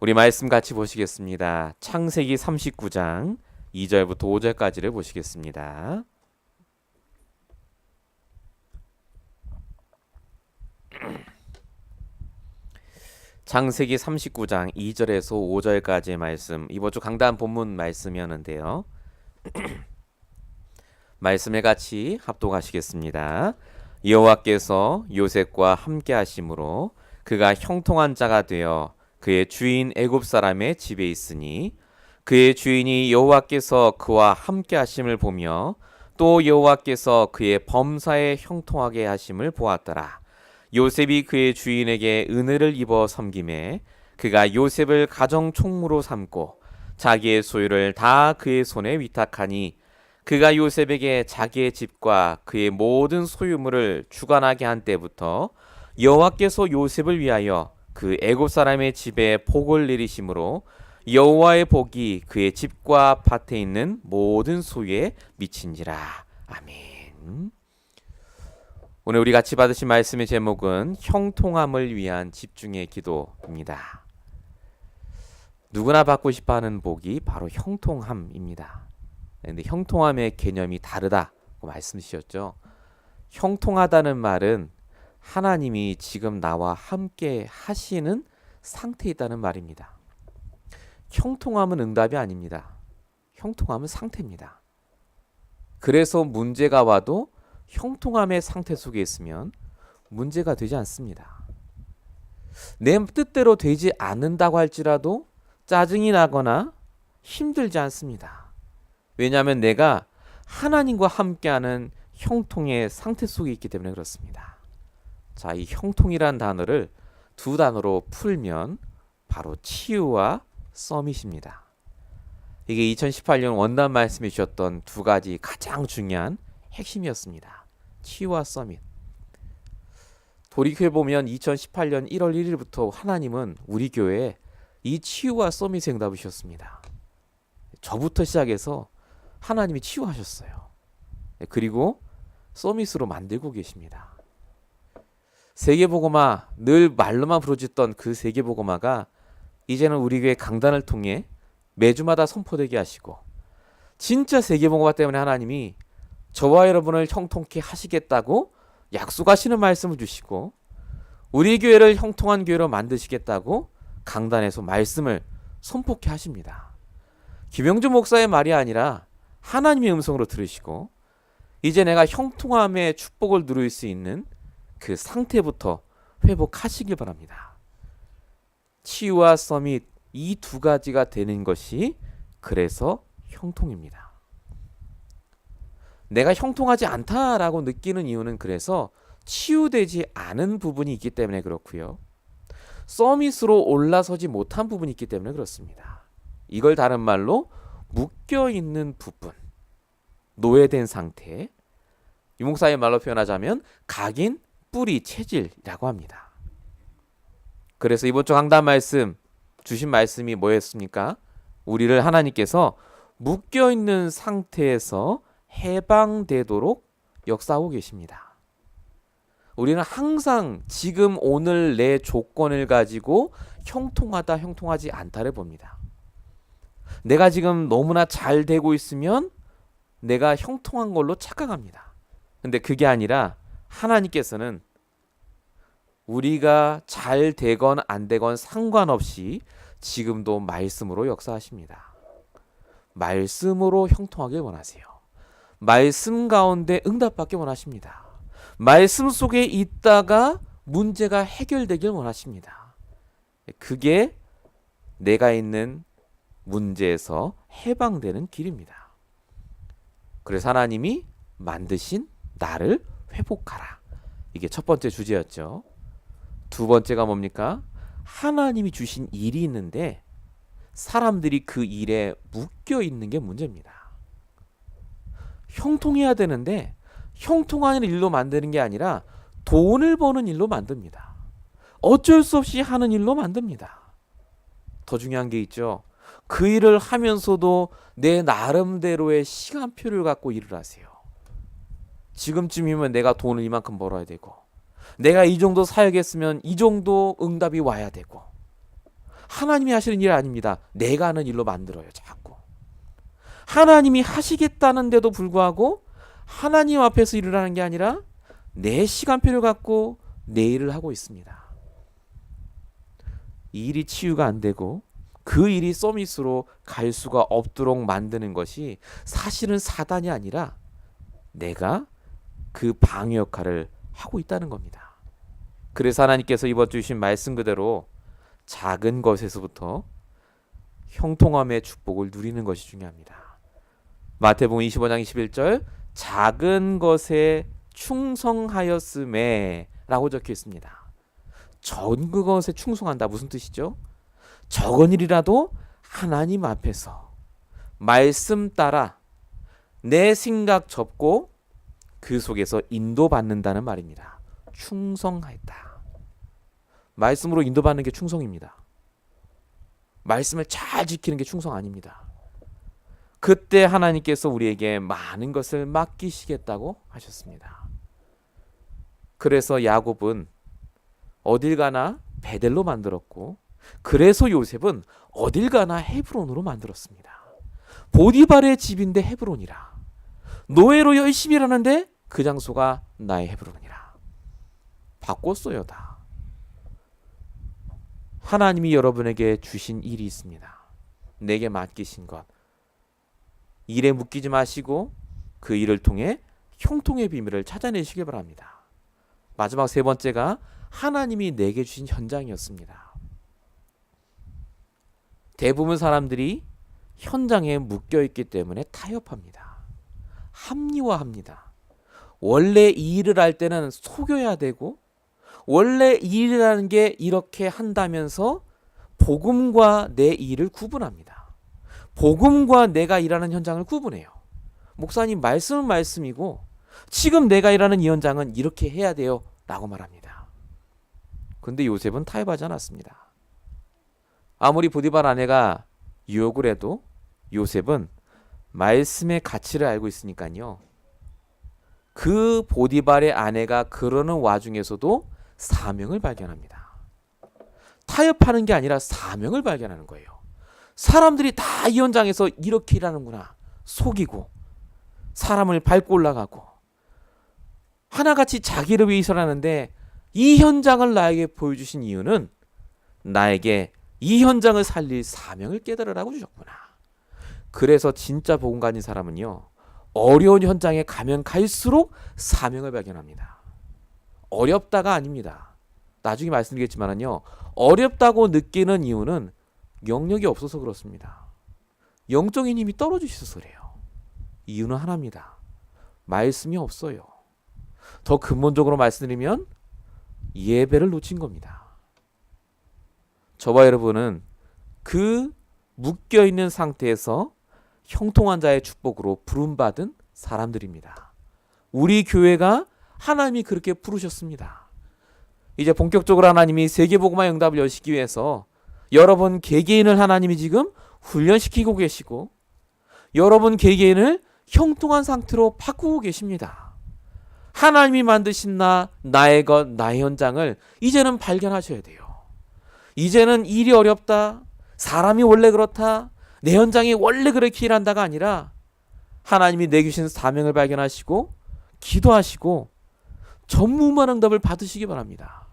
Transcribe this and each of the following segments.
우리 말씀 같이 보시겠습니다. 창세기 39장 2절부터 5절까지를 보시겠습니다. 창세기 39장 2절에서 5절까지의 말씀, 이번 주 강단 본문 말씀이었는데요. 말씀을 같이 합독하시겠습니다. 여호와께서 요셉과 함께 하심으로 그가 형통한 자가 되어 그의 주인 애굽 사람의 집에 있으니 그의 주인이 여호와께서 그와 함께 하심을 보며 또 여호와께서 그의 범사에 형통하게 하심을 보았더라. 요셉이 그의 주인에게 은혜를 입어 섬김에 그가 요셉을 가정 총무로 삼고 자기의 소유를 다 그의 손에 위탁하니 그가 요셉에게 자기의 집과 그의 모든 소유물을 주관하게 한 때부터 여호와께서 요셉을 위하여 그 애굽 사람의 집에 복을 내리심으로 여호와의 복이 그의 집과 밭에 있는 모든 소유에 미친지라. 아멘. 오늘 우리 같이 받으신 말씀의 제목은 형통함을 위한 집중의 기도입니다. 누구나 받고 싶어하는 복이 바로 형통함입니다. 그런데 형통함의 개념이 다르다고 말씀 주셨죠. 형통하다는 말은 하나님이 지금 나와 함께 하시는 상태에 있다는 말입니다. 형통함은 응답이 아닙니다. 형통함은 상태입니다. 그래서 문제가 와도 형통함의 상태 속에 있으면 문제가 되지 않습니다. 내 뜻대로 되지 않는다고 할지라도 짜증이 나거나 힘들지 않습니다. 왜냐하면 내가 하나님과 함께하는 형통의 상태 속에 있기 때문에 그렇습니다. 자, 이 형통이란 단어를 두 단어로 풀면 바로 치유와 서밋입니다. 이게 2018년 원단 말씀해 주셨던 두 가지 가장 중요한 핵심이었습니다. 치유와 서밋. 돌이켜보면 2018년 1월 1일부터 하나님은 우리 교회에 이 치유와 서밋의 응답을 주셨습니다. 저부터 시작해서 하나님이 치유하셨어요. 그리고 서밋으로 만들고 계십니다. 세계복음화, 늘 말로만 부르짖던 그 세계복음화가 이제는 우리 교회 강단을 통해 매주마다 선포되게 하시고, 진짜 세계복음화 때문에 하나님이 저와 여러분을 형통케 하시겠다고 약속하시는 말씀을 주시고, 우리 교회를 형통한 교회로 만드시겠다고 강단에서 말씀을 선포케 하십니다. 김영주 목사의 말이 아니라 하나님의 음성으로 들으시고, 이제 내가 형통함의 축복을 누릴 수 있는 그 상태부터 회복하시길 바랍니다. 치유와 서밋, 이 두 가지가 되는 것이 그래서 형통입니다. 내가 형통하지 않다라고 느끼는 이유는 그래서 치유되지 않은 부분이 있기 때문에 그렇고요. 서밋으로 올라서지 못한 부분이 있기 때문에 그렇습니다. 이걸 다른 말로 묶여있는 부분, 노예된 상태, 유목사의 말로 표현하자면 각인, 뿌리, 체질이라고 합니다. 그래서 이번 주 강단 말씀 주신 말씀이 뭐였습니까? 우리를 하나님께서 묶여있는 상태에서 해방되도록 역사하고 계십니다. 우리는 항상 지금 오늘 내 조건을 가지고 형통하다, 형통하지 않다를 봅니다. 내가 지금 너무나 잘 되고 있으면 내가 형통한 걸로 착각합니다. 근데 그게 아니라 하나님께서는 우리가 잘 되건 안 되건 상관없이 지금도 말씀으로 역사하십니다. 말씀으로 형통하길 원하세요. 말씀 가운데 응답받길 원하십니다. 말씀 속에 있다가 문제가 해결되길 원하십니다. 그게 내가 있는 문제에서 해방되는 길입니다. 그래서 하나님이 만드신 나를 회복하라. 이게 첫 번째 주제였죠. 두 번째가 뭡니까? 하나님이 주신 일이 있는데 사람들이 그 일에 묶여 있는 게 문제입니다. 형통해야 되는데 형통하는 일로 만드는 게 아니라 돈을 버는 일로 만듭니다. 어쩔 수 없이 하는 일로 만듭니다. 더 중요한 게 있죠. 그 일을 하면서도 내 나름대로의 시간표를 갖고 일을 하세요. 지금쯤이면 내가 돈을 이만큼 벌어야 되고, 내가 이 정도 사역했으면 이 정도 응답이 와야 되고, 하나님이 하시는 일 아닙니다. 내가 하는 일로 만들어요. 자꾸. 하나님이 하시겠다는데도 불구하고 하나님 앞에서 일을 하는 게 아니라 내 시간표를 갖고 내 일을 하고 있습니다. 이 일이 치유가 안 되고 그 일이 서밋으로 갈 수가 없도록 만드는 것이 사실은 사단이 아니라 내가 그 방해 역할을 하고 있다는 겁니다. 그래서 하나님께서 이번 주신 말씀 그대로 작은 것에서부터 형통함의 축복을 누리는 것이 중요합니다. 마태복음 25장 21절 작은 것에 충성하였음에 라고 적혀 있습니다. 적은 것에 충성한다 무슨 뜻이죠? 적은 일이라도 하나님 앞에서 말씀 따라 내 생각 접고 그 속에서 인도받는다는 말입니다. 충성하였다. 말씀으로 인도받는 게 충성입니다. 말씀을 잘 지키는 게 충성 아닙니다. 그때 하나님께서 우리에게 많은 것을 맡기시겠다고 하셨습니다. 그래서 야곱은 어딜 가나 베델로 만들었고 그래서 요셉은 어딜 가나 헤브론으로 만들었습니다. 보디발의 집인데 헤브론이라. 노예로 열심히 일하는데 그 장소가 나의 헤브론이라. 바꿨어요 다. 하나님이 여러분에게 주신 일이 있습니다. 내게 맡기신 것. 일에 묶이지 마시고 그 일을 통해 형통의 비밀을 찾아내시길 바랍니다. 마지막 세 번째가 하나님이 내게 주신 현장이었습니다. 대부분 사람들이 현장에 묶여있기 때문에 타협합니다. 합리화합니다. 원래 이 일을 할 때는 속여야 되고 원래 이 일이라는 게 이렇게 한다면서 복음과 내 일을 구분합니다. 복음과 내가 일하는 현장을 구분해요. 목사님 말씀은 말씀이고 지금 내가 일하는 이 현장은 이렇게 해야 돼요 라고 말합니다. 근데 요셉은 타협하지 않았습니다. 아무리 보디발 아내가 유혹을 해도 요셉은 말씀의 가치를 알고 있으니까요. 그 보디발의 아내가 그러는 와중에서도 사명을 발견합니다. 타협하는 게 아니라 사명을 발견하는 거예요. 사람들이 다 이 현장에서 이렇게 일하는구나. 속이고 사람을 밟고 올라가고 하나같이 자기를 위해서 하는데 이 현장을 나에게 보여주신 이유는 나에게 이 현장을 살릴 사명을 깨달으라고 주셨구나. 그래서 진짜 복음 가진 사람은요. 어려운 현장에 가면 갈수록 사명을 발견합니다. 어렵다가 아닙니다. 나중에 말씀드리겠지만요. 어렵다고 느끼는 이유는 영역이 없어서 그렇습니다. 영적인 힘이 떨어지셔서 그래요. 이유는 하나입니다. 말씀이 없어요. 더 근본적으로 말씀드리면 예배를 놓친 겁니다. 저와 여러분은 그 묶여있는 상태에서 형통한 자의 축복으로 부름받은 사람들입니다. 우리 교회가 하나님이 그렇게 부르셨습니다. 이제 본격적으로 하나님이 세계복음화 응답을 여시기 위해서 여러분 개개인을 하나님이 지금 훈련시키고 계시고 여러분 개개인을 형통한 상태로 바꾸고 계십니다. 하나님이 만드신 나의 것, 나의 현장을 이제는 발견하셔야 돼요. 이제는 일이 어렵다, 사람이 원래 그렇다, 내 현장이 원래 그렇게 일한다가 아니라 하나님이 내게 주신 사명을 발견하시고 기도하시고 전무후무한 응답을 받으시기 바랍니다.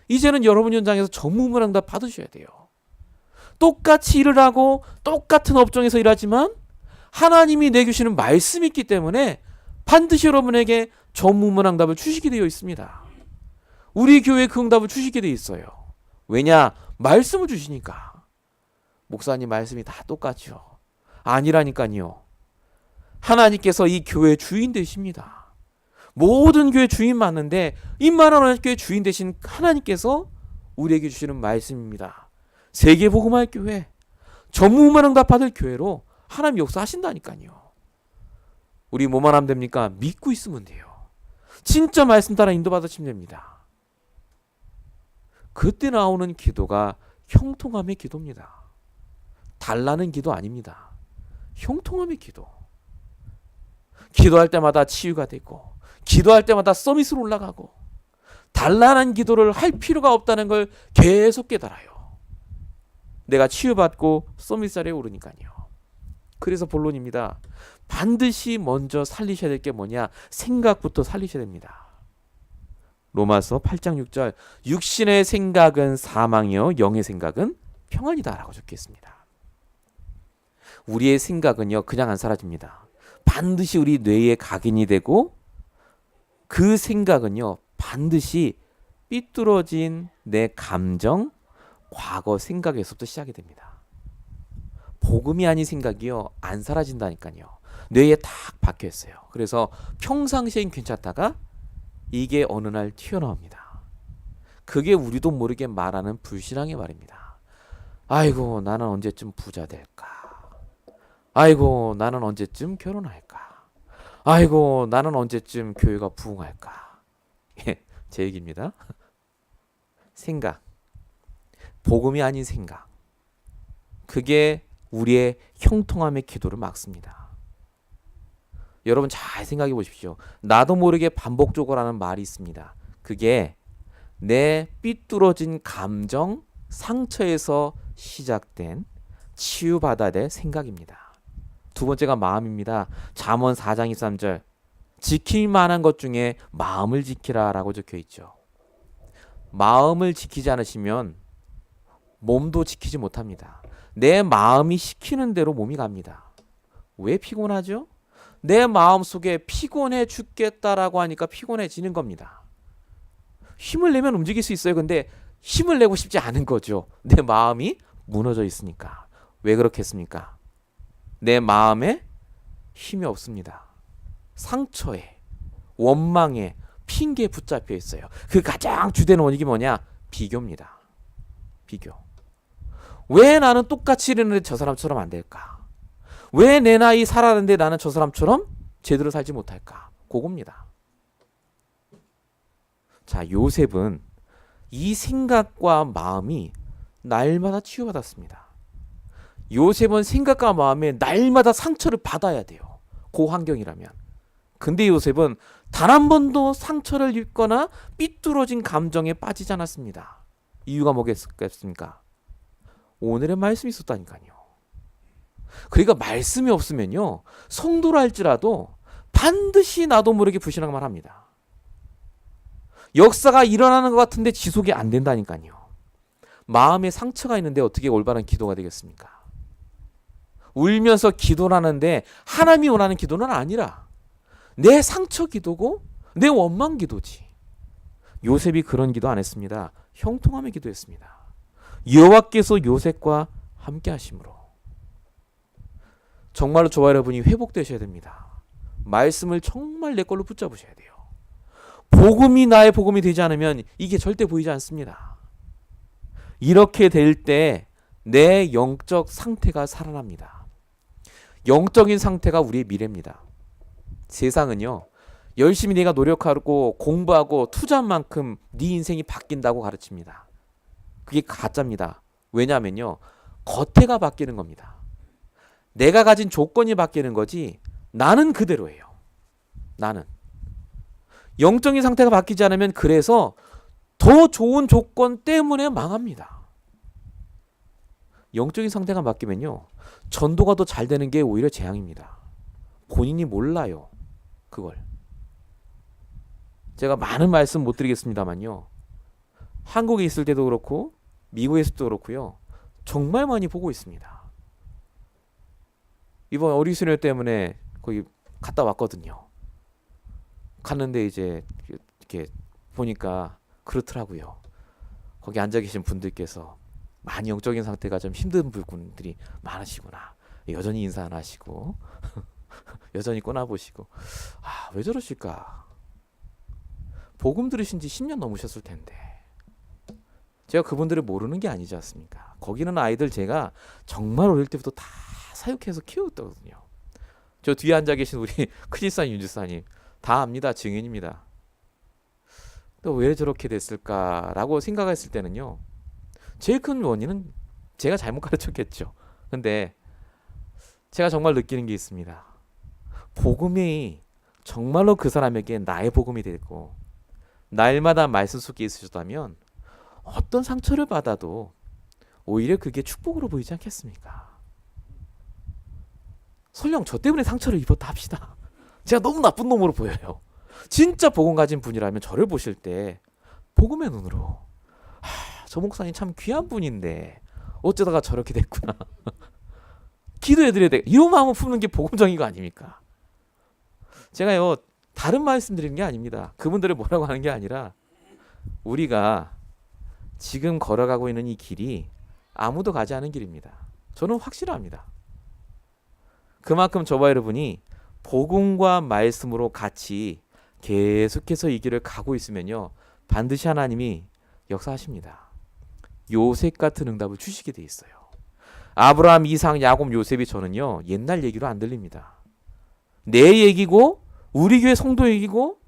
이제는 여러분 현장에서 전무후무한 응답 받으셔야 돼요. 똑같이 일을 하고 똑같은 업종에서 일하지만 하나님이 내게 주시는 말씀이 있기 때문에 반드시 여러분에게 전무후무한 응답을 주시게 되어 있습니다. 우리 교회에 그 응답을 주시게 되어 있어요. 왜냐? 말씀을 주시니까. 목사님 말씀이 다 똑같죠. 아니라니까요. 하나님께서 이 교회의 주인 되십니다. 모든 교회 주인 맞는데 임마누엘 교회 주인 되신 하나님께서 우리에게 주시는 말씀입니다. 세계복음화 교회, 전무후무한 응답 받을 교회로 하나님 역사하신다니까요. 우리 뭐만 하면 됩니까? 믿고 있으면 돼요. 진짜 말씀 따라 인도받으시면 됩니다. 그때 나오는 기도가 형통함의 기도입니다. 달라는 기도 아닙니다. 형통함의 기도. 기도할 때마다 치유가 되고 기도할 때마다 서밋으로 올라가고 단란한 기도를 할 필요가 없다는 걸 계속 깨달아요. 내가 치유받고 서밋 자리에 오르니까요. 그래서 본론입니다. 반드시 먼저 살리셔야 될 게 뭐냐? 생각부터 살리셔야 됩니다. 로마서 8장 6절 육신의 생각은 사망이요 영의 생각은 평안이다 라고 적혀 있습니다. 우리의 생각은요 그냥 안 사라집니다. 반드시 우리 뇌에 각인이 되고 그 생각은요 반드시 삐뚤어진 내 감정, 과거 생각에서부터 시작이 됩니다. 복음이 아닌 생각이요 안 사라진다니까요. 뇌에 딱 박혀 있어요. 그래서 평상시엔 괜찮다가 이게 어느 날 튀어나옵니다. 그게 우리도 모르게 말하는 불신앙의 말입니다. 아이고 나는 언제쯤 부자 될까? 아이고 나는 언제쯤 결혼할까? 아이고 나는 언제쯤 교회가 부흥할까? 제 얘기입니다. 생각, 복음이 아닌 생각, 그게 우리의 형통함의 기도를 막습니다. 여러분 잘 생각해 보십시오. 나도 모르게 반복적으로 하는 말이 있습니다. 그게 내 삐뚤어진 감정, 상처에서 시작된 치유받아야 될 생각입니다. 두 번째가 마음입니다. 잠언 4장 23절 지킬 만한 것 중에 마음을 지키라 라고 적혀 있죠. 마음을 지키지 않으시면 몸도 지키지 못합니다. 내 마음이 시키는 대로 몸이 갑니다. 왜 피곤하죠? 내 마음속에 피곤해 죽겠다라고 하니까 피곤해지는 겁니다. 힘을 내면 움직일 수 있어요. 근데 힘을 내고 싶지 않은 거죠. 내 마음이 무너져 있으니까. 왜 그렇겠습니까? 내 마음에 힘이 없습니다. 상처에, 원망에, 핑계에 붙잡혀 있어요. 그 가장 주된 원인이 뭐냐? 비교입니다. 비교. 왜 나는 똑같이 이러는데 저 사람처럼 안 될까? 왜 내 나이 살았는데 나는 저 사람처럼 제대로 살지 못할까? 그겁니다. 자, 요셉은 이 생각과 마음이 날마다 치유받았습니다. 요셉은 생각과 마음에 날마다 상처를 받아야 돼요. 그 환경이라면. 근데 요셉은 단 한 번도 상처를 입거나 삐뚤어진 감정에 빠지지 않았습니다. 이유가 뭐겠습니까? 오늘의 말씀이 있었다니까요. 그러니까 말씀이 없으면요 성도라 할지라도 반드시 나도 모르게 불신앙만 합니다. 역사가 일어나는 것 같은데 지속이 안 된다니까요. 마음에 상처가 있는데 어떻게 올바른 기도가 되겠습니까? 울면서 기도를 하는데 하나님이 원하는 기도는 아니라 내 상처 기도고 내 원망 기도지. 요셉이 그런 기도 안 했습니다. 형통함의 기도했습니다. 여호와께서 요셉과 함께 하심으로. 정말로 저와 여러분이 회복되셔야 됩니다. 말씀을 정말 내 걸로 붙잡으셔야 돼요. 복음이 나의 복음이 되지 않으면 이게 절대 보이지 않습니다. 이렇게 될 때 내 영적 상태가 살아납니다. 영적인 상태가 우리의 미래입니다. 세상은요 열심히 내가 노력하고 공부하고 투자한 만큼 네 인생이 바뀐다고 가르칩니다. 그게 가짜입니다. 왜냐하면요 겉에가 바뀌는 겁니다. 내가 가진 조건이 바뀌는 거지 나는 그대로예요. 나는. 영적인 상태가 바뀌지 않으면 그래서 더 좋은 조건 때문에 망합니다. 영적인 상태가 바뀌면요 전도가 더 잘 되는 게 오히려 재앙입니다. 본인이 몰라요. 그걸. 제가 많은 말씀 못 드리겠습니다만요. 한국에 있을 때도 그렇고 미국에 있을 때도 그렇고요. 정말 많이 보고 있습니다. 이번 어린이수련 때문에 거기 갔다 왔거든요. 갔는데 이제 이렇게 보니까 그렇더라고요. 거기 앉아 계신 분들께서 많이 영적인 상태가 좀 힘든 분들이 많으시구나. 여전히 인사 안 하시고 여전히 꼬나보시고 왜 저러실까? 복음 들으신 지 10년 넘으셨을 텐데 제가 그분들을 모르는 게 아니지 않습니까? 거기는 아이들 제가 정말 어릴 때부터 다 사육해서 키웠거든요. 저 뒤에 앉아 계신 우리 크리스찬 윤주사님 다 압니다. 증인입니다. 또 왜 저렇게 됐을까라고 생각했을 때는요. 제일 큰 원인은 제가 잘못 가르쳤겠죠. 근데 제가 정말 느끼는 게 있습니다. 복음이 정말로 그 사람에게 나의 복음이 되고 날마다 말씀 속에 있으셨다면 어떤 상처를 받아도 오히려 그게 축복으로 보이지 않겠습니까? 설령 저 때문에 상처를 입었다 합시다. 제가 너무 나쁜 놈으로 보여요. 진짜 복음 가진 분이라면 저를 보실 때 복음의 눈으로 저 목사님 참 귀한 분인데 어쩌다가 저렇게 됐구나. 기도해드려야 돼. 이런 마음을 품는 게 복음적인 거 아닙니까? 제가요 다른 말씀 드리는 게 아닙니다. 그분들을 뭐라고 하는 게 아니라 우리가 지금 걸어가고 있는 이 길이 아무도 가지 않은 길입니다. 저는 확실합니다. 그만큼 저와 여러분이 복음과 말씀으로 같이 계속해서 이 길을 가고 있으면요 반드시 하나님이 역사하십니다. 요셉 같은 응답을 주시게 돼 있어요. 아브라함, 이삭, 야곱, 요셉이 저는요 옛날 얘기로 안 들립니다. 내 얘기고 우리 교회 성도 얘기고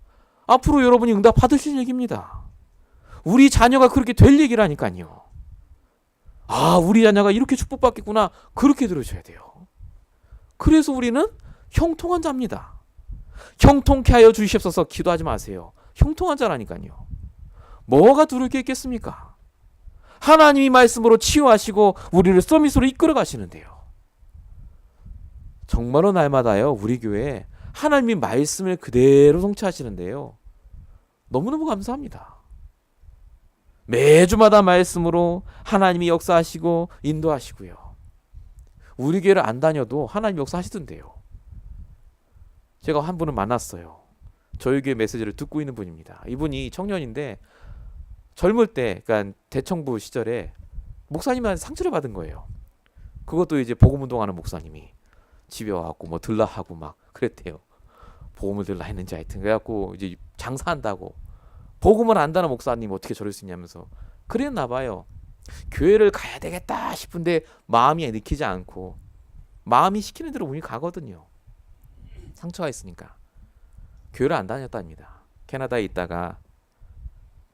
앞으로 여러분이 응답 받으실 얘기입니다. 우리 자녀가 그렇게 될 얘기라니까요. 아, 우리 자녀가 이렇게 축복받겠구나. 그렇게 들으셔야 돼요. 그래서 우리는 형통한 자입니다. 형통케 하여 주시옵소서 기도하지 마세요. 형통한 자라니까요. 뭐가 두를 게 있겠습니까? 하나님이 말씀으로 치유하시고 우리를 서밋으로 이끌어 가시는데요. 정말로 날마다요 우리 교회에 하나님이 말씀을 그대로 성취하시는데요. 너무너무 감사합니다. 매주마다 말씀으로 하나님이 역사하시고 인도하시고요. 우리 교회를 안 다녀도 하나님 역사하시던데요. 제가 한 분을 만났어요. 저희 교회 메시지를 듣고 있는 분입니다. 이분이 청년인데 젊을 때, 그러니까 대청부 시절에 목사님한테 상처를 받은 거예요. 그것도 이제 복음 운동하는 목사님이 집에 와갖고 뭐 들라 하고 막 그랬대요. 복음을 들라 했는지 하여튼 그래갖고 이제 장사한다고 복음을 안다는 목사님 어떻게 저럴 수 있냐면서 그랬나 봐요. 교회를 가야 되겠다 싶은데 마음이 내키지 않고 마음이 시키는 대로 운이 가거든요. 상처가 있으니까 교회를 안 다녔답니다. 캐나다에 있다가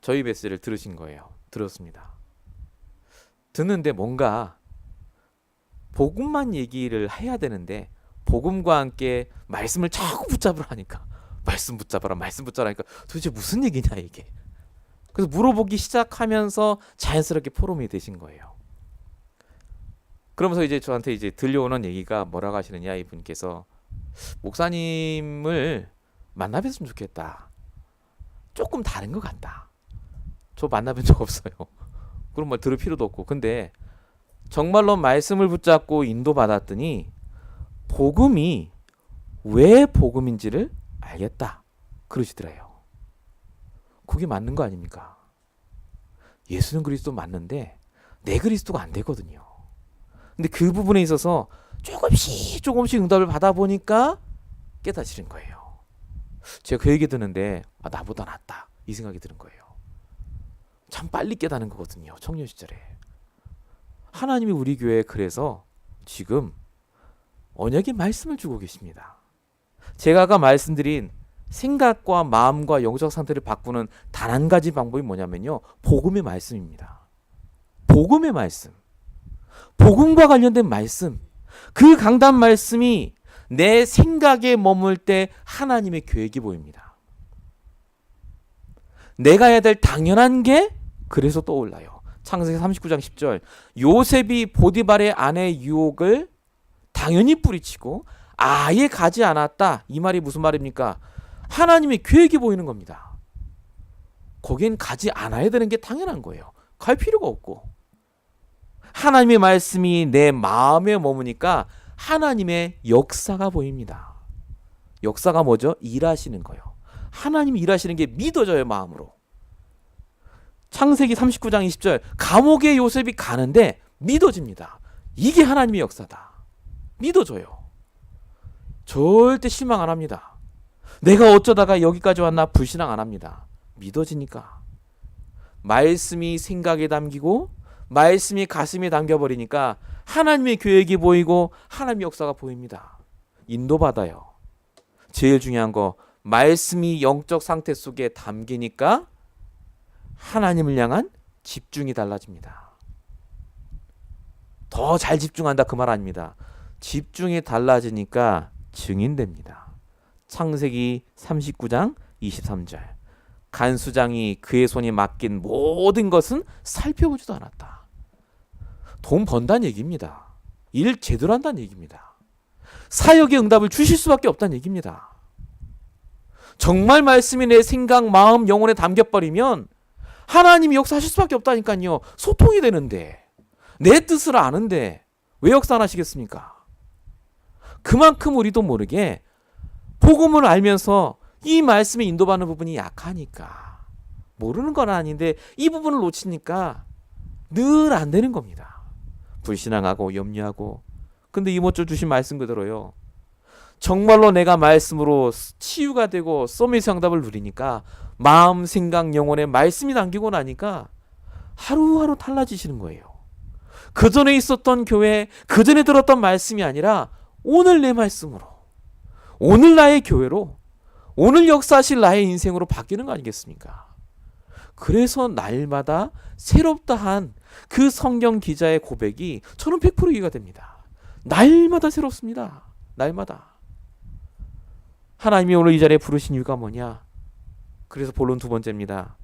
저희 메시지를 들으신 거예요. 들었습니다. 듣는데 뭔가 복음만 얘기를 해야 되는데 복음과 함께 말씀을 자꾸 붙잡으라 하니까 말씀 붙잡아라 말씀 붙잡으라 하니까 도대체 무슨 얘기냐 이게. 그래서 물어보기 시작하면서 자연스럽게 포럼이 되신 거예요. 그러면서 이제 저한테 이제 들려오는 얘기가 뭐라고 하시느냐 이분께서 목사님을 만나뵀으면 좋겠다. 조금 다른 것 같다. 저 만나뵌 적 없어요. 그런 말 들을 필요도 없고. 근데 정말로 말씀을 붙잡고 인도받았더니 복음이 왜 복음인지를 알겠다. 그러시더래요. 그게 맞는 거 아닙니까? 예수는 그리스도 맞는데 내 그리스도가 안 되거든요. 근데 그 부분에 있어서 조금씩 응답을 받아보니까 깨닫지는 거예요. 제가 그 얘기 듣는데 나보다 낫다 이 생각이 드는 거예요. 참 빨리 깨닫는 거거든요. 청년 시절에. 하나님이 우리 교회에 그래서 지금 언약의 말씀을 주고 계십니다. 제가 아까 말씀드린 생각과 마음과 영적 상태를 바꾸는 단 한 가지 방법이 뭐냐면요. 복음의 말씀입니다. 복음의 말씀. 복음과 관련된 말씀. 그 강단 말씀이 내 생각에 머물 때 하나님의 계획이 보입니다. 내가 해야 될 당연한 게 그래서 떠올라요. 창세기 39장 10절 요셉이 보디발의 아내 유혹을 당연히 뿌리치고 아예 가지 않았다. 이 말이 무슨 말입니까? 하나님의 계획이 보이는 겁니다. 거긴 가지 않아야 되는 게 당연한 거예요. 갈 필요가 없고 하나님의 말씀이 내 마음에 머무니까 하나님의 역사가 보입니다. 역사가 뭐죠? 일하시는 거예요. 하나님이 일하시는 게 믿어져요. 마음으로. 창세기 39장 20절 감옥에 요셉이 가는데 믿어집니다. 이게 하나님의 역사다. 믿어져요. 절대 실망 안 합니다. 내가 어쩌다가 여기까지 왔나 불신앙 안 합니다. 믿어지니까. 말씀이 생각에 담기고 말씀이 가슴에 담겨버리니까 하나님의 계획이 보이고 하나님의 역사가 보입니다. 인도받아요. 제일 중요한 거 말씀이 영적 상태 속에 담기니까 하나님을 향한 집중이 달라집니다. 더 잘 집중한다 그 말 아닙니다. 집중이 달라지니까 증인됩니다. 창세기 39장 23절 간수장이 그의 손에 맡긴 모든 것은 살펴보지도 않았다. 돈 번다는 얘기입니다. 일 제대로 한다는 얘기입니다. 사역의 응답을 주실 수밖에 없다는 얘기입니다. 정말 말씀이 내 생각, 마음, 영혼에 담겨버리면 하나님이 역사하실 수밖에 없다니까요. 소통이 되는데, 내 뜻을 아는데 왜 역사 안 하시겠습니까? 그만큼 우리도 모르게 복음을 알면서 이 말씀에 인도받는 부분이 약하니까, 모르는 건 아닌데 이 부분을 놓치니까 늘 안 되는 겁니다. 불신앙하고 염려하고. 근데 이모쪼 주신 말씀 그대로요. 정말로 내가 말씀으로 치유가 되고 서밋 응답을 누리니까 마음, 생각, 영혼에 말씀이 담기고 나니까 하루하루 달라지시는 거예요. 그 전에 있었던 교회, 그 전에 들었던 말씀이 아니라 오늘 내 말씀으로, 오늘 나의 교회로, 오늘 역사하실 나의 인생으로 바뀌는 거 아니겠습니까? 그래서 날마다 새롭다 한 그 성경 기자의 고백이 저는 100% 이해가 됩니다. 날마다 새롭습니다. 날마다. 하나님이 오늘 이 자리에 부르신 이유가 뭐냐? 그래서 본론 두 번째입니다.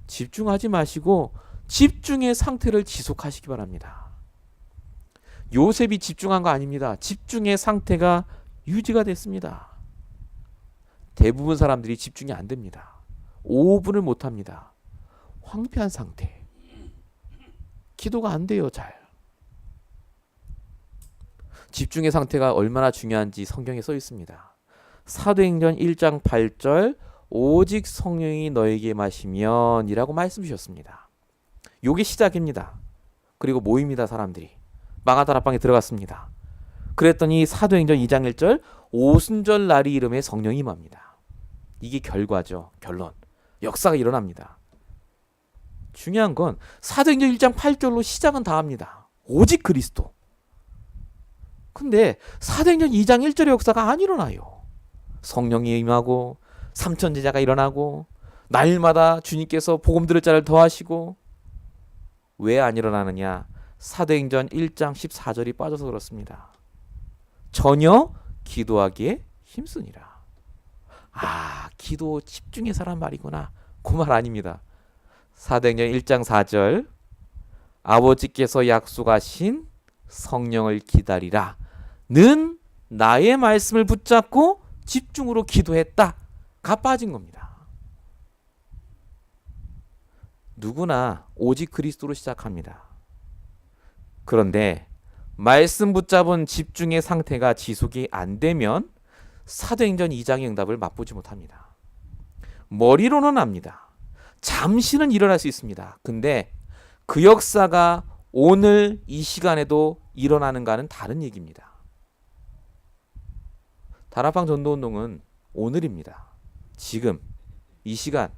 집중하지 마시고 집중의 상태를 지속하시기 바랍니다. 요셉이 집중한 거 아닙니다. 집중의 상태가 유지가 됐습니다. 대부분 사람들이 집중이 안 됩니다. 5분을 못 합니다. 황폐한 상태. 기도가 안 돼요, 잘. 집중의 상태가 얼마나 중요한지 성경에 써 있습니다. 사도행전 1장 8절 오직 성령이 너에게 마시면 이라고 말씀 주셨습니다. 요게 시작입니다. 그리고 모입니다, 사람들이. 마가다 라방에 들어갔습니다. 그랬더니 사도행전 2장 1절 오순절 날이 이름에 성령이 임합니다. 이게 결과죠. 결론. 역사가 일어납니다. 중요한 건 사도행전 1장 8절로 시작은 다 합니다. 오직 그리스도. 근데 사도행전 2장 1절의 역사가 안 일어나요. 성령이 임하고 삼천 제자가 일어나고 날마다 주님께서 복음 들을 자를 더하시고. 왜 안 일어나느냐? 사도행전 1장 14절이 빠져서 그렇습니다. 전혀 기도하기에 힘쓰니라. 아, 기도 집중해서 하란 말이구나. 그 말 아닙니다. 사도행전 1장 4절 아버지께서 약속하신 성령을 기다리라. 는 나의 말씀을 붙잡고 집중으로 기도했다. 가 빠진 겁니다. 누구나 오직 그리스도로 시작합니다. 그런데 말씀 붙잡은 집중의 상태가 지속이 안 되면 사도행전 2장의 응답을 맛보지 못합니다. 머리로는 압니다. 잠시는 일어날 수 있습니다. 근데 그 역사가 오늘 이 시간에도 일어나는가는 다른 얘기입니다. 다락방 전도운동은 오늘입니다. 지금 이 시간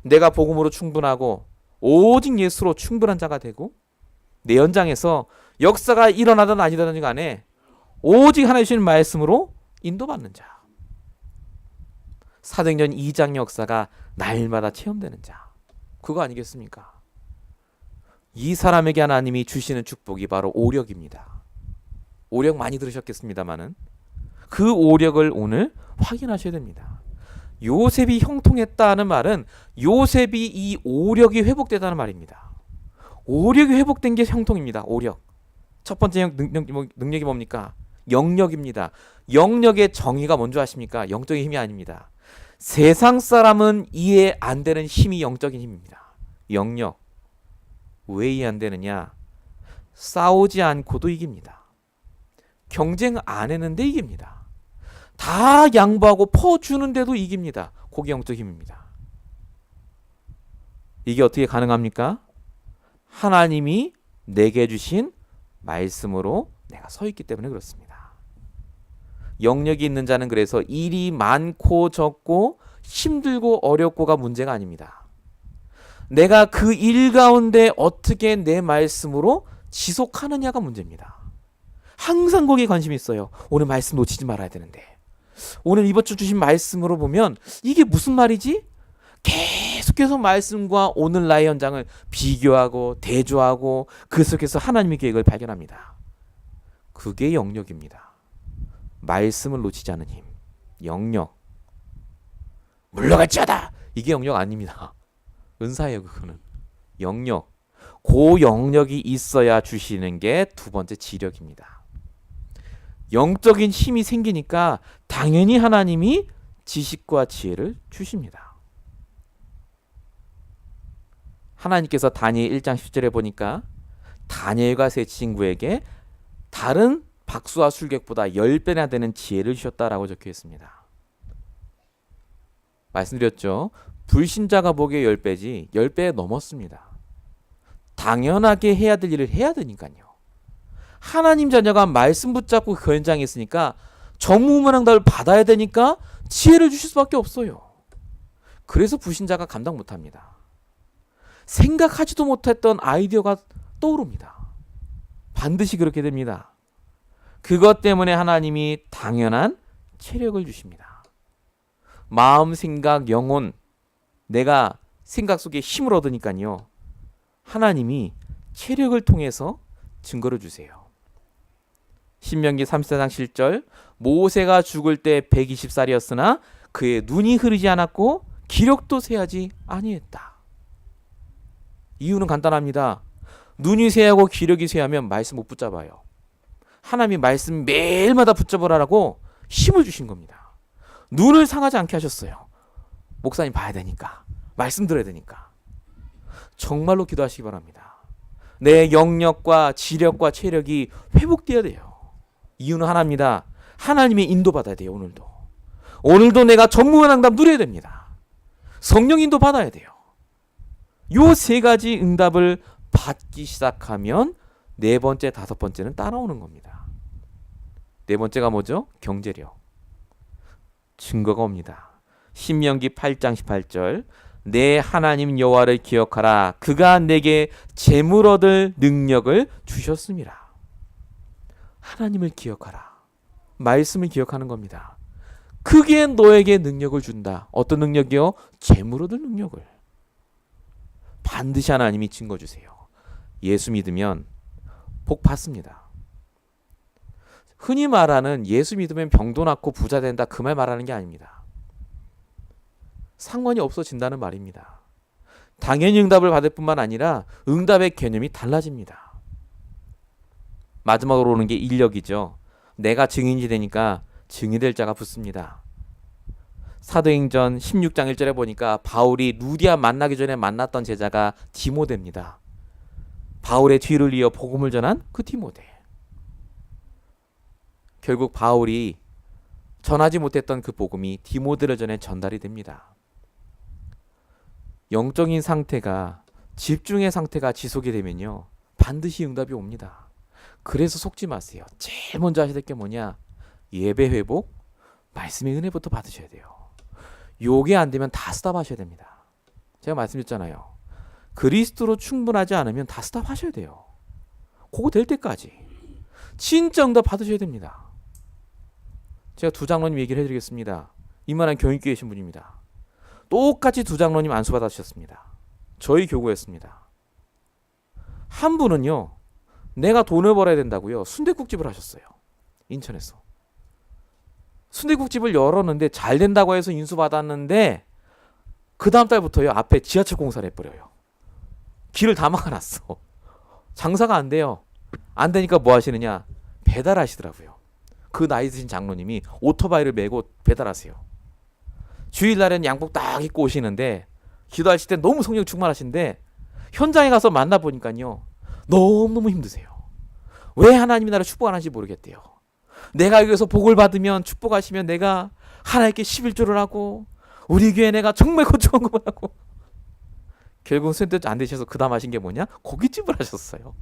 내가 복음으로 충분하고 오직 예수로 충분한 자가 되고 내 현장에서 역사가 일어나든 아니든 간에 오직 하나님 주신 말씀으로 인도받는 자. 사도행전 2장 역사가 날마다 체험되는 자. 그거 아니겠습니까? 이 사람에게 하나님이 주시는 축복이 바로 오력입니다. 오력 많이 들으셨겠습니다마는 그 오력을 오늘 확인하셔야 됩니다. 요셉이 형통했다는 말은 요셉이 이 오력이 회복되다는 말입니다. 오력이 회복된 게 형통입니다. 오력. 첫 번째 능력이 뭡니까? 영력입니다. 영력의 정의가 뭔지 아십니까? 영적인 힘이 아닙니다. 세상 사람은 이해 안 되는 힘이 영적인 힘입니다. 영력. 왜 이해 안 되느냐? 싸우지 않고도 이깁니다. 경쟁 안 했는데 이깁니다. 다 양보하고 퍼주는데도 이깁니다. 그게 영적 힘입니다. 이게 어떻게 가능합니까? 하나님이 내게 주신 말씀으로 내가 서 있기 때문에 그렇습니다. 영력이 있는 자는 그래서 일이 많고 적고 힘들고 어렵고가 문제가 아닙니다. 내가 그 일 가운데 어떻게 내 말씀으로 지속하느냐가 문제입니다. 항상 거기에 관심이 있어요. 오늘 말씀 놓치지 말아야 되는데. 오늘 이번 주 주신 말씀으로 보면 이게 무슨 말이지? 계속해서 말씀과 오늘 나의 현장을 비교하고 대조하고 그 속에서 하나님의 계획을 발견합니다. 그게 영력입니다. 말씀을 놓치지 않은 힘. 영력. 물러갈지어다. 이게 영력 아닙니다. 은사예요. 그거는. 영력. 그 영역이 있어야 주시는 게 두 번째 지력입니다. 영적인 힘이 생기니까 당연히 하나님이 지식과 지혜를 주십니다. 하나님께서 다니엘 1장 10절에 보니까 다니엘과 세 친구에게 다른 박수와 술객보다 10배나 되는 지혜를 주셨다라고 적혀 있습니다. 말씀드렸죠. 불신자가 보기에 10배지 10배 넘었습니다. 당연하게 해야 될 일을 해야 되니까요. 하나님 자녀가 말씀 붙잡고 그 현장에 있으니까 전무후무한 답을 받아야 되니까 지혜를 주실 수밖에 없어요. 그래서 불신자가 감당 못합니다. 생각하지도 못했던 아이디어가 떠오릅니다. 반드시 그렇게 됩니다. 그것 때문에 하나님이 당연한 체력을 주십니다. 마음, 생각, 영혼, 내가 생각 속에 힘을 얻으니까요. 하나님이 체력을 통해서 증거를 주세요. 신명기 34장 7절 모세가 죽을 때 120살이었으나 그의 눈이 흐르지 않았고 기력도 쇠하지 아니했다. 이유는 간단합니다. 눈이 쇠하고 기력이 쇠하면 말씀 못 붙잡아요. 하나님이 말씀 매일마다 붙잡으라고 힘을 주신 겁니다. 눈을 상하지 않게 하셨어요. 목사님 봐야 되니까. 말씀 들어야 되니까. 정말로 기도하시기 바랍니다. 내 영역과 지력과 체력이 회복되어야 돼요. 이유는 하나입니다. 하나님의 인도받아야 돼요. 오늘도 내가 전무후무한 누려야 됩니다. 성령 인도 받아야 돼요. 요 세 가지 응답을 받기 시작하면 네 번째, 다섯 번째는 따라오는 겁니다. 네 번째가 뭐죠? 경제력. 증거가 옵니다. 신명기 8장 18절 내 하나님 여호와를 기억하라. 그가 내게 재물 얻을 능력을 주셨습니다. 하나님을 기억하라. 말씀을 기억하는 겁니다. 그게 너에게 능력을 준다. 어떤 능력이요? 재물 얻을 능력을. 반드시 하나님이 증거 주세요. 예수 믿으면 복 받습니다. 흔히 말하는 예수 믿으면 병도 낫고 부자 된다 그 말 말하는 게 아닙니다. 상관이 없어진다는 말입니다. 당연히 응답을 받을 뿐만 아니라 응답의 개념이 달라집니다. 마지막으로 오는 게 인력이죠. 내가 증인이 되니까 증인될 자가 붙습니다. 사도행전 16장 1절에 보니까 바울이 루디아 만나기 전에 만났던 제자가 디모데입니다. 바울의 뒤를 이어 복음을 전한 그 디모데. 결국 바울이 전하지 못했던 그 복음이 디모데를 전해 전달이 됩니다. 영적인 상태가 집중의 상태가 지속이 되면요. 반드시 응답이 옵니다. 그래서 속지 마세요. 제일 먼저 하셔야 될 게 뭐냐? 예배 회복, 말씀의 은혜부터 받으셔야 돼요. 요게 안 되면 다 스탑하셔야 됩니다. 제가 말씀드렸잖아요. 그리스도로 충분하지 않으면 다 스탑하셔야 돼요. 그거 될 때까지. 진짜 응답 받으셔야 됩니다. 제가 두 장로님 얘기를 해드리겠습니다. 이만한 교육교회 계신 분입니다. 똑같이 두 장로님 안수 받으셨습니다. 저희 교구였습니다. 한 분은요. 내가 돈을 벌어야 된다고요. 순댓국집을 하셨어요. 인천에서. 순댓국집을 열었는데 잘 된다고 해서 인수받았는데 그 다음 달부터요. 앞에 지하철 공사를 해버려요. 길을 다 막아놨어. 장사가 안 돼요. 안 되니까 뭐 하시느냐. 배달하시더라고요. 그 나이 드신 장로님이 오토바이를 메고 배달하세요. 주일날엔 양복 딱 입고 오시는데 기도하실 때 너무 성령 충만하신데 현장에 가서 만나보니까요. 너무너무 힘드세요. 왜 하나님이 나를 축복 안 하는지 모르겠대요. 내가 여기서 복을 받으면 축복하시면 내가 하나님께 11조를 하고 우리 교회 내가 정말 거룩한 것만 하고 결국 선뜻 안 되셔서 그 다음 하신 게 뭐냐? 고깃집을 하셨어요.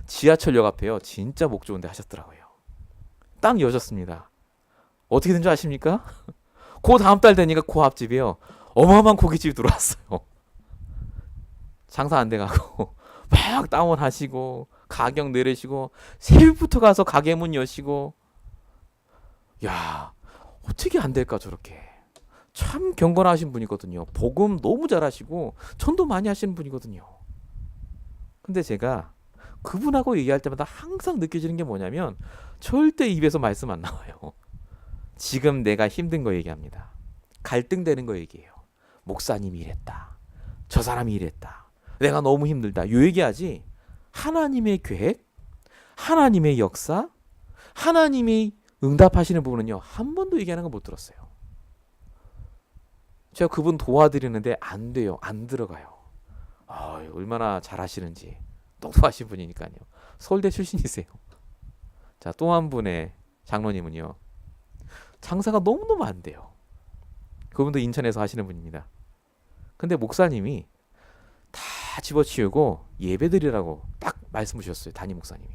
지하철역 앞에요. 진짜 목 좋은 데 하셨더라고요. 딱 여셨습니다. 어떻게 된 줄 아십니까? 그 다음 달 되니까 그 앞집이요. 어마어마한 고깃집이 들어왔어요. 장사 안 돼가고 막 다운하시고 가격 내리시고 새벽부터 가서 가게 문 여시고 야 어떻게 안 될까 저렇게. 참 경건하신 분이거든요. 복음 너무 잘하시고 전도 많이 하시는 분이거든요. 근데 제가 그분하고 얘기할 때마다 항상 느껴지는 게 뭐냐면 절대 입에서 말씀 안 나와요. 지금 내가 힘든 거 얘기합니다. 갈등되는 거 얘기해요. 목사님이 이랬다. 저 사람이 이랬다. 내가 너무 힘들다. 요 얘기하지. 하나님의 계획, 하나님의 역사, 하나님이 응답하시는 부분은요. 한 번도 얘기하는 거 못 들었어요. 제가 그분 도와드리는데 안 돼요. 안 들어가요. 얼마나 잘하시는지. 똑똑하신 분이니까요. 서울대 출신이세요. 자, 또 한 분의 장로님은요. 장사가 너무너무 안 돼요. 그분도 인천에서 하시는 분입니다. 근데 목사님이 다 집어치우고 예배드리라고 딱 말씀 주셨어요. 담임 목사님이.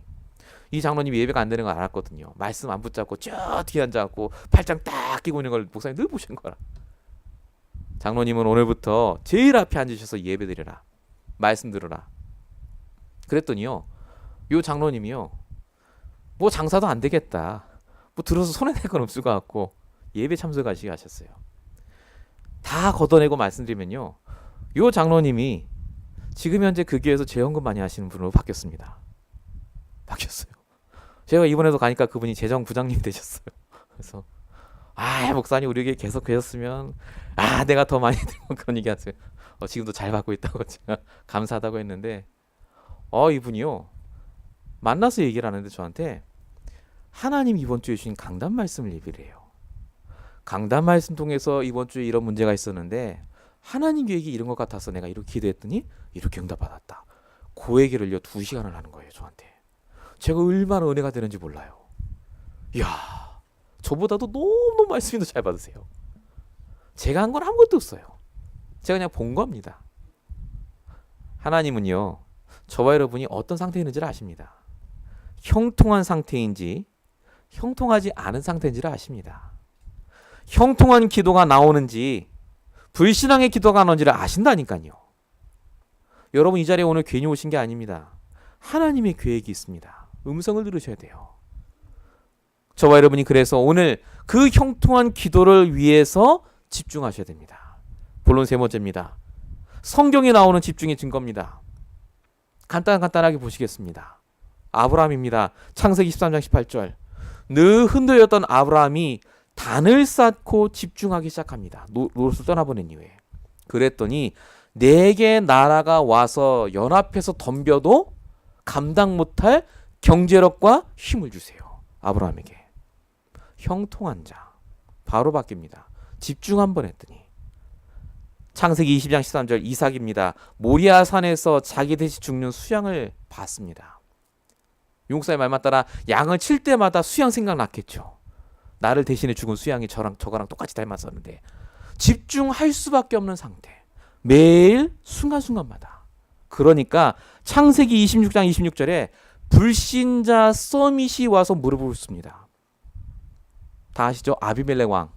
이 장로님이 예배가 안 되는 걸 알았거든요. 말씀 안 붙잡고 쭉 뒤에 앉아갖고 팔짱 딱 끼고 있는 걸 목사님 늘 보시는 거라. 장로님은 오늘부터 제일 앞에 앉으셔서 예배드려라. 말씀 들으라. 그랬더니요. 요 장로님이요. 뭐 장사도 안 되겠다. 뭐 들어서 손해낼 건 없을 것 같고 예배 참석하시게 하셨어요. 다 걷어내고 말씀드리면요. 요 장로님이 지금 현재 그 교회에서 재헌금 많이 하시는 분으로 바뀌었습니다. 바뀌었어요. 제가 이번에도 가니까 그분이 재정부장님 되셨어요. 그래서 목사님 우리 교회 계속 계셨으면 내가 더 많이 들고 그런 얘기 하세요. 지금도 잘 받고 있다고 제가 감사하다고 했는데 이분이요. 만나서 얘기를 하는데 저한테 하나님 이번 주에 주신 강단 말씀을 얘기를 해요. 강단 말씀 통해서 이번 주에 이런 문제가 있었는데 하나님 계획이 이런 것 같아서 내가 이렇게 기도했더니 이렇게 응답받았다. 그 얘기를요 2시간을 하는 거예요 저한테. 제가 얼마나 은혜가 되는지 몰라요. 이야, 저보다도 너무 말씀이 더 잘 받으세요. 제가 한 건 아무것도 없어요. 제가 그냥 본 겁니다. 하나님은요 저와 여러분이 어떤 상태에 있는지를 아십니다. 형통한 상태인지 형통하지 않은 상태인지를 아십니다. 형통한 기도가 나오는지 불신앙의 기도가 나오는지를 아신다니까요. 여러분 이 자리에 오늘 괜히 오신 게 아닙니다. 하나님의 계획이 있습니다. 음성을 들으셔야 돼요. 저와 여러분이 그래서 오늘 그 형통한 기도를 위해서 집중하셔야 됩니다. 본론 세 번째입니다. 성경에 나오는 집중의 증거입니다. 간단하게 보시겠습니다. 아브라함입니다. 창세기 13장 18절. 늘 흔들렸던 아브라함이 단을 쌓고 집중하기 시작합니다. 롯을 떠나보낸 이후에. 그랬더니 4개의 나라가 와서 연합해서 덤벼도 감당 못할 경제력과 힘을 주세요. 아브라함에게. 형통한 자. 바로 바뀝니다. 집중 한번 했더니. 창세기 20장 13절 이삭입니다. 모리아 산에서 자기 대신 죽는 수양을 봤습니다. 용사의 말만 따라 양을 칠 때마다 수양 생각났겠죠. 나를 대신해 죽은 수양이 저거랑 똑같이 닮았었는데 집중할 수밖에 없는 상태. 매일 순간순간마다. 그러니까 창세기 26장 26절에 불신자 서밋이 와서 무릎을 꿇습니다. 다 아시죠? 아비멜렉 왕.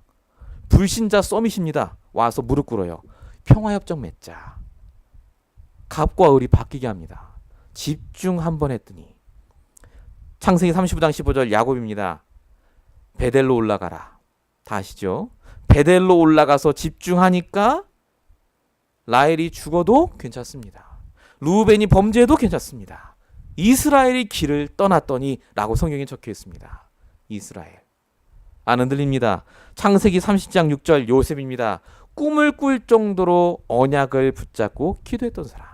불신자 서밋입니다. 와서 무릎 꿇어요. 평화협정 맺자. 갑과 을이 바뀌게 합니다. 집중 한번 했더니 창세기 35장 15절 야곱입니다. 베델로 올라가라. 다 아시죠? 베델로 올라가서 집중하니까 라헬이 죽어도 괜찮습니다. 루벤이 범죄해도 괜찮습니다. 이스라엘이 길을 떠났더니 라고 성경에 적혀 있습니다. 이스라엘. 안 흔들립니다. 창세기 30장 6절 요셉입니다. 꿈을 꿀 정도로 언약을 붙잡고 기도했던 사람.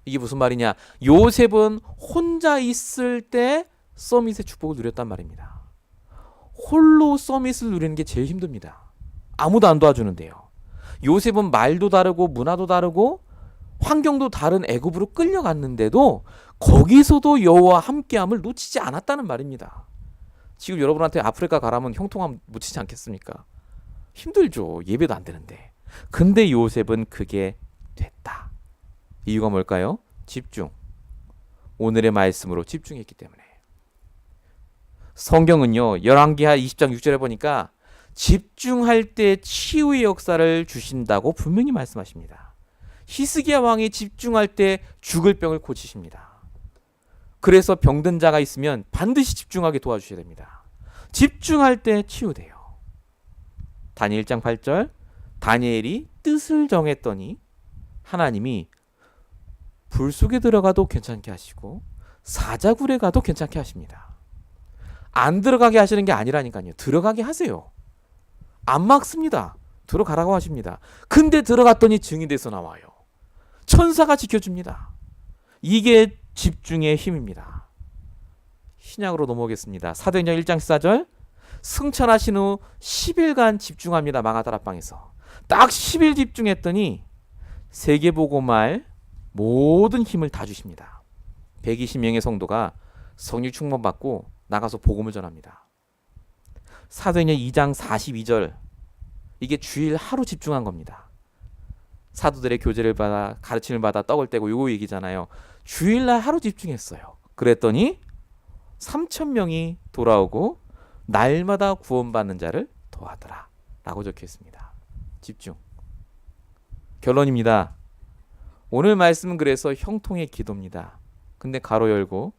이게 무슨 말이냐? 요셉은 혼자 있을 때 서밋의 축복을 누렸단 말입니다. 홀로 서밋을 누리는 게 제일 힘듭니다. 아무도 안 도와주는데요. 요셉은 말도 다르고 문화도 다르고 환경도 다른 애굽으로 끌려갔는데도 거기서도 여호와 함께함을 놓치지 않았다는 말입니다. 지금 여러분한테 아프리카 가라면 형통함 놓치지 않겠습니까? 힘들죠. 예배도 안 되는데. 근데 요셉은 그게 됐다. 이유가 뭘까요? 집중. 오늘의 말씀으로 집중했기 때문에. 성경은요. 열왕기하 20장 6절에 보니까 집중할 때 치유의 역사를 주신다고 분명히 말씀하십니다. 히스기야 왕이 집중할 때 죽을 병을 고치십니다. 그래서 병든 자가 있으면 반드시 집중하게 도와주셔야 됩니다. 집중할 때 치유돼요. 다니엘 1장 8절 다니엘이 뜻을 정했더니 하나님이 불 속에 들어가도 괜찮게 하시고 사자굴에 가도 괜찮게 하십니다. 안 들어가게 하시는 게 아니라니까요. 들어가게 하세요. 안 막습니다. 들어가라고 하십니다. 근데 들어갔더니 증이 돼서 나와요. 천사가 지켜줍니다. 이게 집중의 힘입니다. 신약으로 넘어오겠습니다. 사도행전 1장 14절 승천하신 후 10일간 집중합니다. 마가다락방에서 딱 10일 집중했더니 세계보고말 모든 힘을 다 주십니다. 120명의 성도가 성령 충만받고 나가서 복음을 전합니다. 사도행전 2장 42절 이게 주일 하루 집중한 겁니다. 사도들의 교제를 받아 가르침을 받아 떡을 떼고 요거 얘기잖아요. 주일날 하루 집중했어요. 그랬더니 3,000명이 돌아오고 날마다 구원받는 자를 더하더라 라고 적혀 있습니다. 집중. 결론입니다. 오늘 말씀은 그래서 형통의 기도입니다. 근데 가로 열고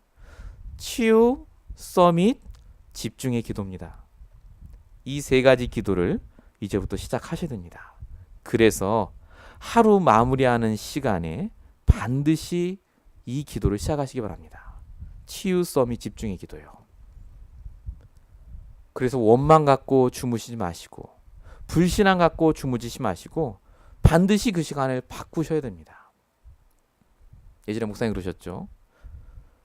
치유, 서밋, 집중의 기도입니다. 이 세 가지 기도를 이제부터 시작하셔야 됩니다. 그래서 하루 마무리하는 시간에 반드시 이 기도를 시작하시기 바랍니다. 치유, 서밋, 집중의 기도요. 그래서 원망 갖고 주무시지 마시고 불신앙 갖고 주무시지 마시고 반드시 그 시간을 바꾸셔야 됩니다. 예전에 목사님 그러셨죠.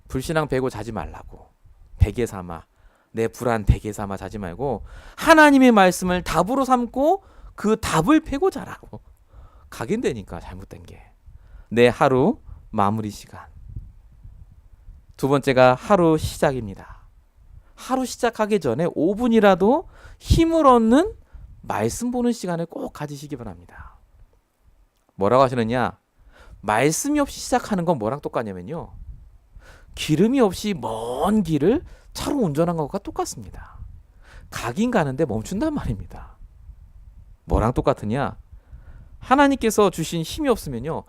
불신앙 베고 자지 말라고. 베개 삼아. 내 불안 베개 삼아 자지 말고 하나님의 말씀을 답으로 삼고 그 답을 베고 자라고. 각인되니까 잘못된 게. 내 하루 마무리 시간. 두 번째가 하루 시작입니다. 하루 시작하기 전에 5분이라도 힘을 얻는 말씀 보는 시간을 꼭 가지시기 바랍니다. 뭐라고 하시느냐? 말씀이 없이 시작하는 건 뭐랑 똑같냐면요. 기름이 없이 먼 길을 차로 운전한 것과 똑같습니다. 가긴 가는데 멈춘단 말입니다. 뭐랑 똑같으냐? 하나님께서 주신 힘이 없으면요.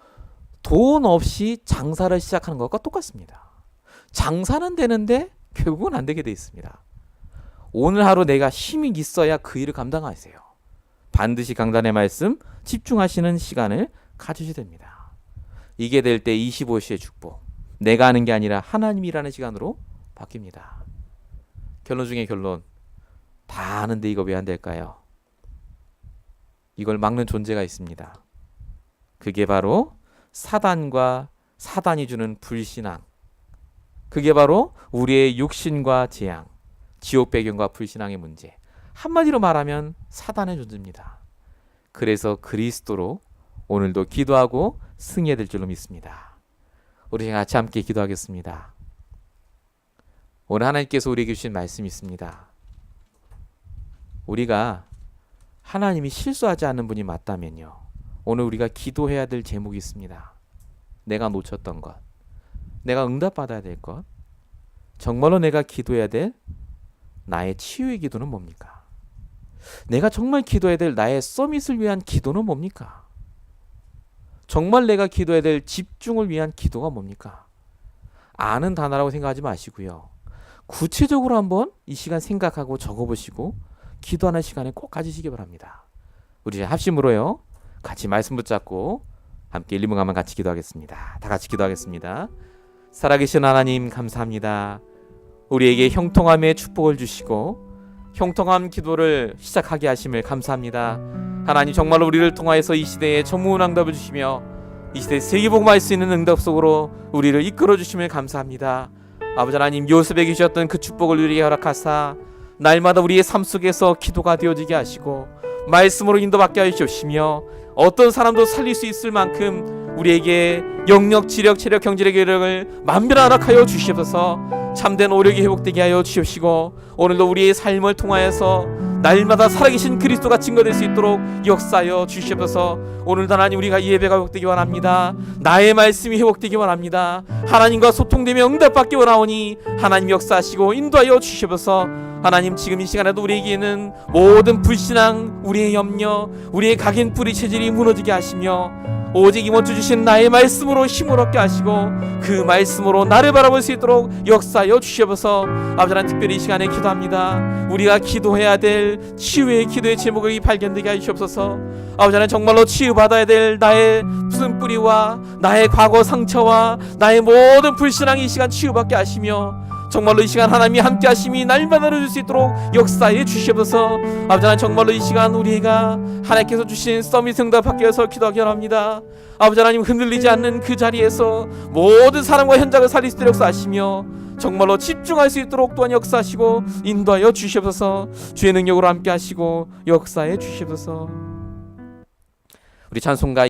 돈 없이 장사를 시작하는 것과 똑같습니다. 장사는 되는데 결국은 안 되게 돼 있습니다. 오늘 하루 내가 힘이 있어야 그 일을 감당하세요. 반드시 강단의 말씀 집중하시는 시간을 가지셔야 됩니다. 이게 될 때 25시의 축복. 내가 하는 게 아니라 하나님이라는 시간으로 바뀝니다. 결론 중에 결론. 다 아는데 이거 왜 안 될까요? 이걸 막는 존재가 있습니다. 그게 바로 사단과 사단이 주는 불신앙. 그게 바로 우리의 육신과 재앙, 지옥 배경과 불신앙의 문제. 한마디로 말하면 사단의 존재입니다. 그래서 그리스도로 오늘도 기도하고 승리해야 될 줄로 믿습니다. 우리 같이 함께 기도하겠습니다. 오늘 하나님께서 우리에게 주신 말씀이 있습니다. 우리가 하나님이 실수하지 않는 분이 맞다면요. 오늘 우리가 기도해야 될 제목이 있습니다. 내가 놓쳤던 것. 내가 응답받아야 될 것. 정말로 내가 기도해야 될 나의 치유의 기도는 뭡니까? 내가 정말 기도해야 될 나의 서밋을 위한 기도는 뭡니까? 정말 내가 기도해야 될 집중을 위한 기도가 뭡니까? 아는 단어라고 생각하지 마시고요. 구체적으로 한번 이 시간 생각하고 적어보시고 기도하는 시간에 꼭 가지시기 바랍니다. 우리 합심으로요. 같이 말씀 붙잡고 함께 1, 2분간만 같이 기도하겠습니다. 다 같이 기도하겠습니다. 살아계신 하나님 감사합니다. 우리에게 형통함의 축복을 주시고 형통함 기도를 시작하게 하심을 감사합니다. 하나님 정말로 우리를 통하여서 이 시대에 전무한 응답을 주시며 이 시대에 세계복음할 수 있는 응답 속으로 우리를 이끌어 주심을 감사합니다. 아버지 하나님 요셉에게 주셨던 그 축복을 우리에게 허락하사 날마다 우리의 삶 속에서 기도가 되어지게 하시고 말씀으로 인도받게 하시옵시며 어떤 사람도 살릴 수 있을 만큼 우리에게 영력, 지력, 체력, 경제력, 계력을 만별 허락하여 주시옵소서. 참된 오력이 회복되게 하여 주시옵시고 오늘도 우리의 삶을 통하여서 날마다 살아계신 그리스도가 증거될 수 있도록 역사하여 주시옵소서. 오늘도 하나님 우리가 예배가 회복되기 원합니다. 나의 말씀이 회복되기 원합니다. 하나님과 소통되며 응답받기 원하오니 하나님 역사하시고 인도하여 주시옵소서. 하나님 지금 이 시간에도 우리에게는 모든 불신앙, 우리의 염려, 우리의 각인 뿌리 체질이 무너지게 하시며 오직 이번 주 주신 나의 말씀으로 힘을 얻게 하시고 그 말씀으로 나를 바라볼 수 있도록 역사하여 주시옵소서. 아버지 하나님 특별히 이 시간에 기도합니다. 우리가 기도해야 될 치유의 기도의 제목이 발견되게 하시옵소서. 아버지 하나님 정말로 치유받아야 될 나의 무슨 뿌리와 나의 과거 상처와 나의 모든 불신앙이 이 시간 치유받게 하시며 정말로 이 시간 하나님이 함께 하심이 날마다 이루어질 수 있도록 역사해 주시옵소서. 아버지 하나님, 정말로 이 시간 우리가 하나님께서 주신 서밋 응답 밖에서 기도하기 원합니다. 아버지 하나님, 흔들리지 않는 그 자리에서 모든 사람과 현장을 살릴 수 있도록 역사하시며 정말로 집중할 수 있도록 또한 역사하시고 인도하여 주시옵소서. 주의 능력으로 함께 하시고 역사해 주시옵소서. 우리 찬송가